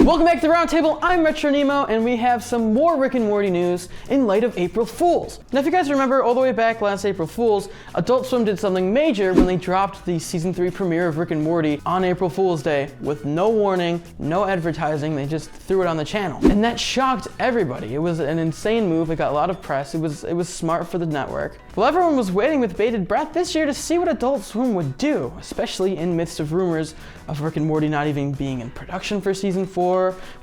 Welcome back to the Roundtable. I'm RetroNemo, and we have some more Rick and Morty news in light of April Fools. Now, if you guys remember, all the way back last April Fools, Adult Swim did something major when they dropped the Season 3 premiere of Rick and Morty on April Fool's Day with no warning, no advertising. They just threw it on the channel. And that shocked everybody. It was an insane move. It got a lot of press. It was smart for the network. Well, everyone was waiting with bated breath this year to see what Adult Swim would do, especially in midst of rumors of Rick and Morty not even being in production for Season 4.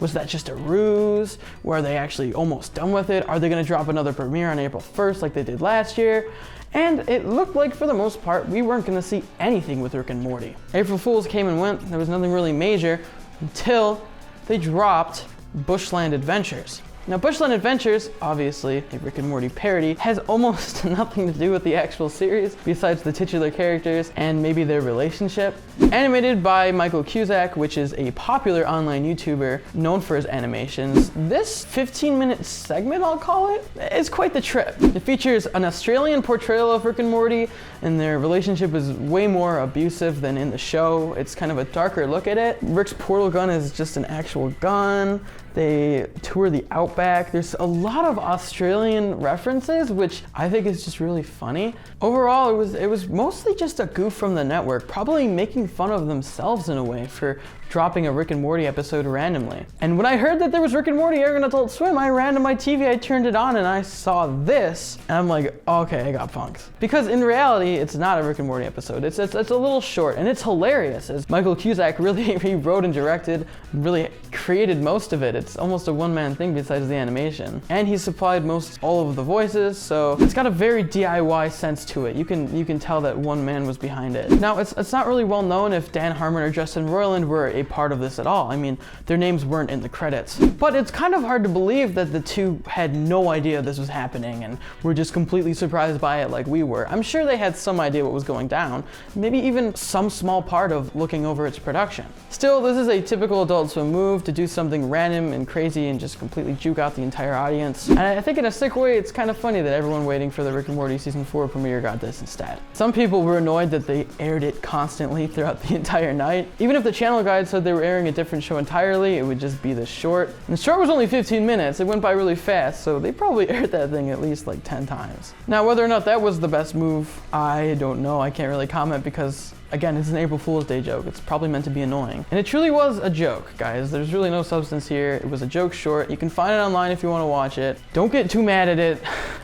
Was that just a ruse? Were they actually almost done with it? Are they going to drop another premiere on April 1st like they did last year? And it looked like, for the most part, we weren't going to see anything with Rick and Morty. April Fools came and went. There was nothing really major until they dropped Bushland Adventures. Now, Bushland Adventures, obviously a Rick and Morty parody, has almost nothing to do with the actual series besides the titular characters and maybe their relationship. Animated by Michael Cusack, which is a popular online YouTuber known for his animations, this 15-minute segment, I'll call it, is quite the trip. It features an Australian portrayal of Rick and Morty, and their relationship is way more abusive than in the show. It's kind of a darker look at it. Rick's portal gun is just an actual gun. They tour the outback. There's a lot of Australian references, which I think is just really funny. Overall, it was mostly just a goof from the network, probably making fun of themselves in a way for dropping a Rick and Morty episode randomly. And when I heard that there was Rick and Morty airing on Adult Swim, I ran to my TV, I turned it on, and I saw this, and I'm like, okay, I got punked. Because in reality, it's not a Rick and Morty episode. It's a little short, and it's hilarious, as Michael Cusack really he wrote and directed, really created most of it. It's almost a one-man thing besides the animation. And he supplied most all of the voices, so it's got a very DIY sense to it. You can tell that one man was behind it. Now, it's not really well known if Dan Harmon or Justin Roiland were a part of this at all. I mean, their names weren't in the credits. But it's kind of hard to believe that the two had no idea this was happening and were just completely surprised by it like we were. I'm sure they had some idea what was going down, maybe even some small part of looking over its production. Still, this is a typical Adult Swim move to do something random and crazy and just completely juke out the entire audience. And I think in a sick way, it's kind of funny that everyone waiting for the Rick and Morty Season 4 premiere got this instead. Some people were annoyed that they aired it constantly throughout the entire night. Even if the channel guide said they were airing a different show entirely, it would just be this short. And the short was only 15 minutes. It went by really fast, so they probably aired that thing at least like 10 times. Now, whether or not that was the best move, I don't know. I can't really comment because, again, it's an April Fool's Day joke. It's probably meant to be annoying. And it truly was a joke, guys. There's really no substance here. It was a joke short. You can find it online if you want to watch it. Don't get too mad at it.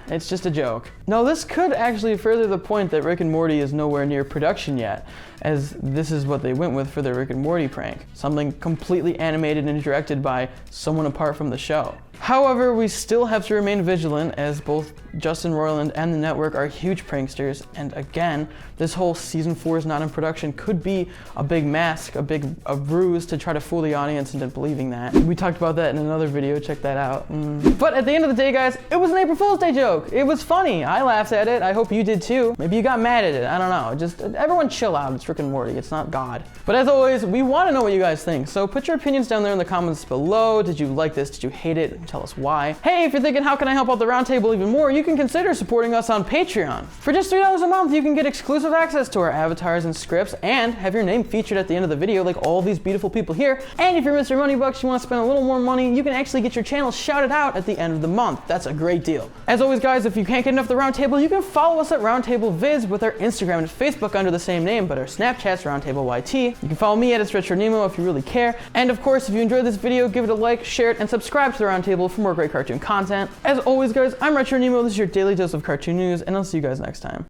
It's just a joke. No, this could actually further the point that Rick and Morty is nowhere near production yet, as this is what they went with for their Rick and Morty prank. Something completely animated and directed by someone apart from the show. However, we still have to remain vigilant, as both Justin Roiland and the network are huge pranksters, and again, this whole Season 4 is not in production could be a big mask, a ruse to try to fool the audience into believing that. We talked about that in another video, check that out. But at the end of the day, guys, it was an April Fool's Day joke. It was funny. I laughed at it. I hope you did too. Maybe you got mad at it. I don't know. Just everyone chill out. It's Rick and Morty. It's not God. But as always, we want to know what you guys think, so put your opinions down there in the comments below. Did you like this? Did you hate it? Tell us why. Hey, if you're thinking, how can I help out the Roundtable even more, you can consider supporting us on Patreon. For just $3 a month, you can get exclusive access to our avatars and scripts and have your name featured at the end of the video like all these beautiful people here. And if you're Mr. Moneybucks, you want to spend a little more money, you can actually get your channel shouted out at the end of the month. That's a great deal. As always, guys, if you can't get enough of the Roundtable, you can follow us at Roundtable Viz with our Instagram and Facebook under the same name, but our Snapchat's Roundtable YT. You can follow me at RetroNemo if you really care. And of course, if you enjoyed this video, give it a like, share it, and subscribe to the Roundtable for more great cartoon content. As always, guys, I'm RetroNemo. This is your daily dose of cartoon news, and I'll see you guys next time.